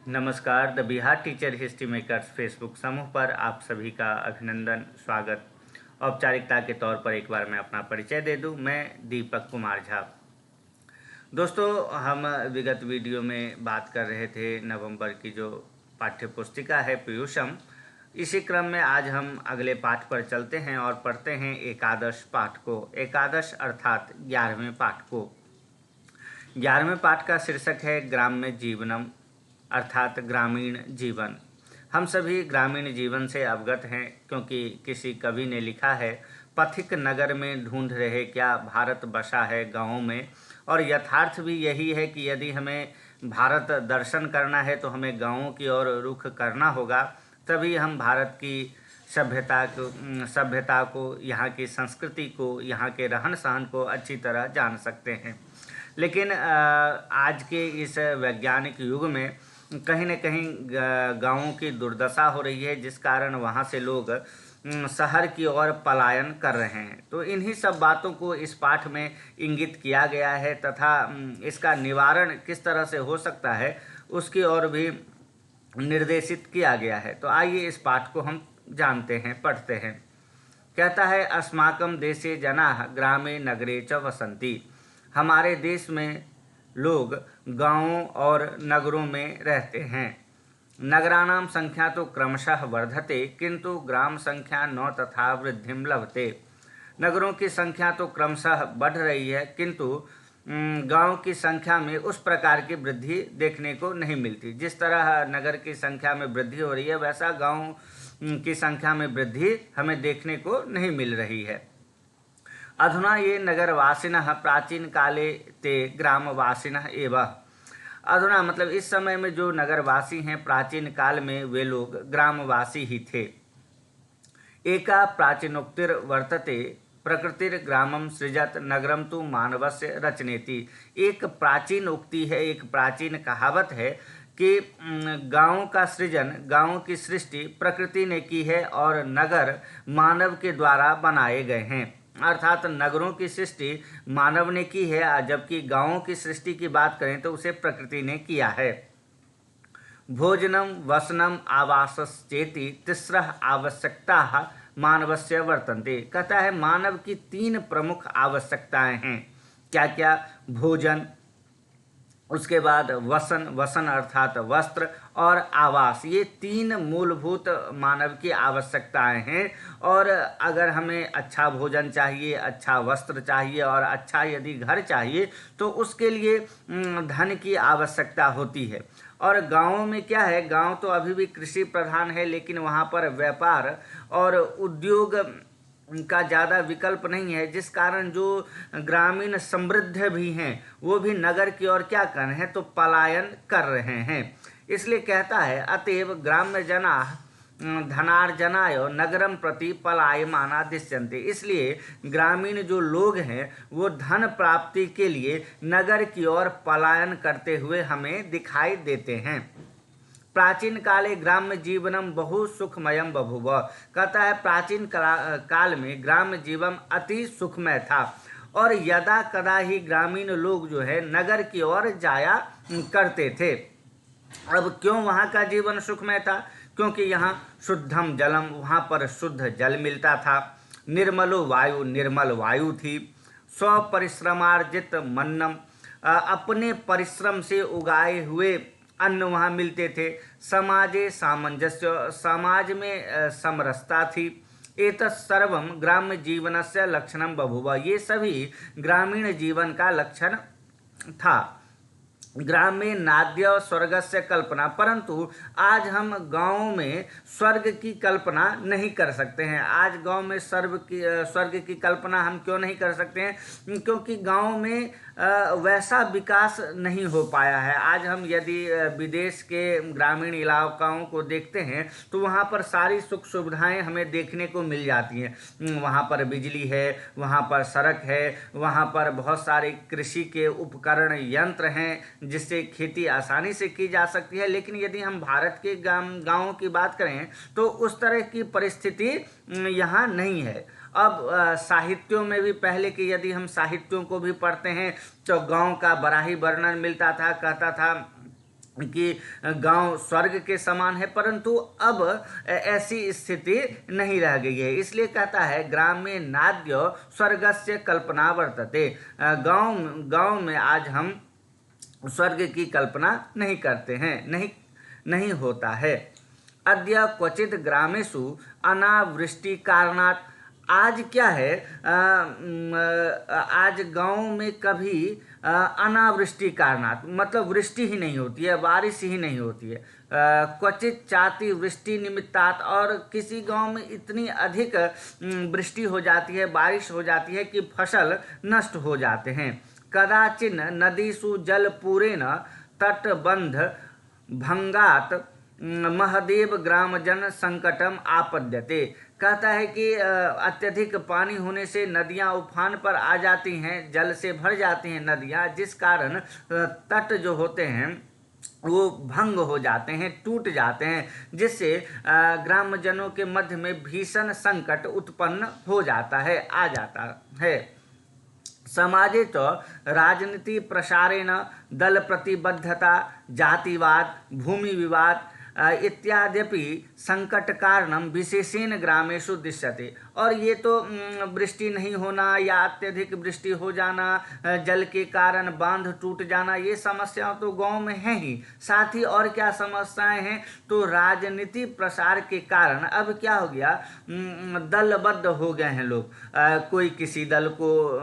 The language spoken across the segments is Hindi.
नमस्कार। The Bihar teacher history makers Facebook समूह पर आप सभी का अभिनंदन, स्वागत। औपचारिकता के तौर पर एक बार मैं अपना परिचय दे दूं। मैं दीपक कुमार झा। दोस्तों, हम विगत वीडियो में बात कर रहे थे नवंबर की जो पाठ्य पुस्तिका है पीयूषम। इसी क्रम में आज हम अगले पाठ पर चलते हैं और पढ़ते हैं एकादश पाठ को। एकादश अर्थात 11वें पाठ को। 11वें पाठ का शीर्षक है ग्राम्य जीवनम अर्थात ग्रामीण जीवन। हम सभी ग्रामीण जीवन से अवगत हैं, क्योंकि किसी कवि ने लिखा है, पथिक नगर में ढूंढ रहे क्या, भारत बसा है गाँवों में। और यथार्थ भी यही है कि यदि हमें भारत दर्शन करना है तो हमें गाँवों की ओर रुख करना होगा। तभी हम भारत की सभ्यता को, यहाँ की संस्कृति को, यहाँ के रहन सहन को अच्छी तरह जान सकते हैं। लेकिन आज के इस वैज्ञानिक युग में कहीं न कहीं गाँवों की दुर्दशा हो रही है, जिस कारण वहाँ से लोग शहर की ओर पलायन कर रहे हैं। तो इन्हीं सब बातों को इस पाठ में इंगित किया गया है तथा इसका निवारण किस तरह से हो सकता है उसकी ओर भी निर्देशित किया गया है। तो आइए इस पाठ को हम जानते हैं, पढ़ते हैं। कहता है, अस्माकं देशे जनाः ग्रामे नगरे च वसन्ति। हमारे देश में लोग गांवों और नगरों में रहते हैं। नगराणां संख्या तो क्रमशः वर्धते, किंतु ग्राम संख्या न तथा वृद्धिं लभते। नगरों की संख्या तो क्रमशः बढ़ रही है, किंतु गांव की संख्या में उस प्रकार की वृद्धि देखने को नहीं मिलती। जिस तरह नगर की संख्या में वृद्धि हो रही है, वैसा गांव की संख्या में वृद्धि हमें देखने को नहीं मिल रही है। अधुना ये नगरवासिनः प्राचीन काले ते ग्रामवासिनः एव। अधुना मतलब इस समय में जो नगरवासी हैं, प्राचीन काल में वे लोग ग्रामवासी ही थे। एका प्राचीनोक्तिर वर्तते, प्रकृतिर ग्रामम सृजत नगरम तु मानवस्य रचनेति। एक प्राचीन उक्ति है, एक प्राचीन कहावत है कि गाँव का सृजन, गाँव की सृष्टि प्रकृति ने की है और नगर मानव के द्वारा बनाए गए हैं। अर्थात नगरों की सृष्टि मानव ने की है, जबकि गाँवों की सृष्टि की बात करें तो उसे प्रकृति ने किया है। भोजनम वसनम आवासश्चेति तिस्रः आवश्यकताः मानवस्य वर्तन्ते। कहता है, मानव की 3 प्रमुख आवश्यकताएं हैं। क्या क्या? भोजन, उसके बाद वसन अर्थात वस्त्र, और आवास। ये 3 मूलभूत मानव की आवश्यकताएं हैं। और अगर हमें अच्छा भोजन चाहिए, अच्छा वस्त्र चाहिए और अच्छा यदि घर चाहिए तो उसके लिए धन की आवश्यकता होती है। और गाँवों में क्या है, गाँव तो अभी भी कृषि प्रधान है, लेकिन वहाँ पर व्यापार और उद्योग का ज़्यादा विकल्प नहीं है, जिस कारण जो ग्रामीण समृद्ध भी हैं वो भी नगर की ओर क्या कर रहे हैं, तो पलायन कर रहे हैं। इसलिए कहता है, अतएव ग्राम्य जनाः धनार्जनाय नगरम प्रति पलायमाना दृश्यन्ते। इसलिए ग्रामीण जो लोग हैं वो धन प्राप्ति के लिए नगर की ओर पलायन करते हुए हमें दिखाई देते हैं। प्राचीन काले ग्राम्य जीवनम बहु सुखमयम बभूव। कहता है, प्राचीन काल में ग्राम्य जीवन अति सुखमय था और यदा कदा ही ग्रामीण लोग जो है नगर की ओर जाया करते थे। अब क्यों वहाँ का जीवन सुखमय था? क्योंकि यहाँ शुद्धम जलम, वहाँ पर शुद्ध जल मिलता था। निर्मलो वायु, निर्मल वायु थी। स्वपरिश्रमार्जित मन्नम, अपने परिश्रम से उगाए हुए अन्न वहाँ मिलते थे। समाजे सामंजस्य, समाज में समरसता थी। एतत् सर्वम ग्राम्य जीवनस्य लक्षणम बभूव। ये सभी ग्रामीण जीवन का लक्षण था। ग्रामे नाद्य स्वर्गस्य कल्पना, परंतु आज हम गाँव में स्वर्ग की कल्पना नहीं कर सकते हैं। आज गाँव में स्वर्ग की कल्पना हम क्यों नहीं कर सकते हैं? क्योंकि गाँव में वैसा विकास नहीं हो पाया है। आज हम यदि विदेश के ग्रामीण इलाकाओं को देखते हैं तो वहाँ पर सारी सुख सुविधाएं हमें देखने को मिल जाती हैं। वहाँ पर बिजली है, वहाँ पर सड़क है, वहाँ पर बहुत सारे कृषि के उपकरण यंत्र हैं जिससे खेती आसानी से की जा सकती है। लेकिन यदि हम भारत के गाँवों की बात करें तो उस तरह की परिस्थिति यहाँ नहीं है। अब साहित्यों में भी पहले के यदि हम साहित्यों को भी पढ़ते हैं तो गांव का बड़ा ही वर्णन मिलता था। कहता था कि गांव स्वर्ग के समान है, परंतु अब ऐसी स्थिति नहीं रह गई है। इसलिए कहता है ग्रामे नाद्य स्वर्गस्य कल्पना वर्तते। गांव गांव में आज हम स्वर्ग की कल्पना नहीं करते हैं, नहीं होता है। अद्य क्वचित ग्रामेषु अनावृष्टि कारणात्, आज क्या है, आज गांव में कभी अनावृष्टि कारणात् मतलब वृष्टि ही नहीं होती है, बारिश ही नहीं होती है। क्वचित चाति वृष्टि निमित्तात्, और किसी गांव में इतनी अधिक वृष्टि हो जाती है, बारिश हो जाती है कि फसल नष्ट हो जाते हैं। कदाचिन नदीषु जलपूरेण तटबंध भंगात महदेव ग्रामजन संकटम आपद्यते। कहता है कि अत्यधिक पानी होने से नदियां उफान पर आ जाती हैं, जल से भर जाती हैं नदियां, जिस कारण तट जो होते हैं वो भंग हो जाते हैं, टूट जाते हैं, जिससे ग्रामजनों के मध्य में भीषण संकट उत्पन्न हो जाता है, आ जाता है। समाजे तो राजनीति प्रसारेण दल प्रतिबद्धता, जातिवाद, भूमि विवाद इत्याद्यपि संकट कारणम विशेषेण ग्रामेषु दृश्यते। और ये तो वृष्टि नहीं होना या अत्यधिक वृष्टि हो जाना, जल के कारण बांध टूट जाना, ये समस्याएं तो गांव में हैं ही। साथ ही और क्या समस्याएं हैं, तो राजनीति प्रसार के कारण अब क्या हो गया, दलबद्ध हो गए हैं लोग। कोई किसी दल को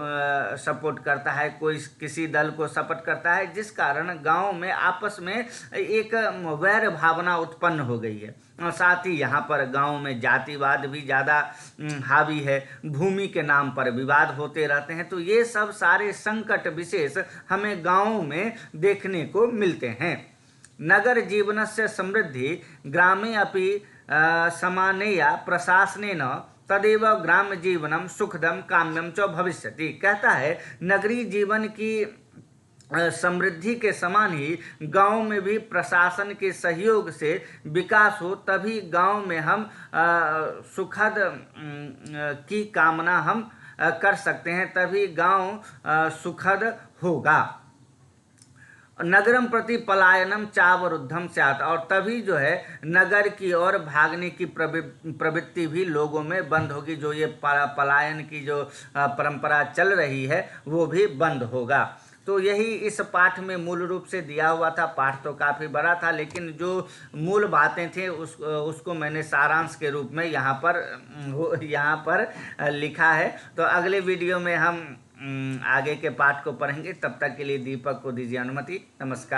सपोर्ट करता है, कोई किसी दल को सपोर्ट करता है, जिस कारण गांव में आपस में एक वैर भावना उत्पन्न हो गई है। साथ ही यहाँ पर गांव में जातिवाद भी ज़्यादा हावी है, भूमि के नाम पर विवाद होते रहते हैं। तो ये सब सारे संकट विशेष हमें गांव में देखने को मिलते हैं। नगर जीवनस्य समृद्धि ग्रामे अपि समानेया प्रशासनेन तदेव ग्राम जीवनम सुखदम काम्यम च भविष्यति। कहता है नगरीय जीवन की समृद्धि के समान ही गांव में भी प्रशासन के सहयोग से विकास हो, तभी गांव में हम सुखद की कामना हम कर सकते हैं, तभी गांव सुखद होगा। नगरम प्रति पलायनम चावरुद्धम स्यात्, और तभी जो है नगर की ओर भागने की प्रवृत्ति भी लोगों में बंद होगी। जो ये पलायन की जो परंपरा चल रही है वो भी बंद होगा। तो यही इस पाठ में मूल रूप से दिया हुआ था। पाठ तो काफ़ी बड़ा था, लेकिन जो मूल बातें थे उसको मैंने सारांश के रूप में यहाँ पर लिखा है। तो अगले वीडियो में हम आगे के पाठ को पढ़ेंगे। तब तक के लिए दीपक को दीजिए अनुमति। नमस्कार।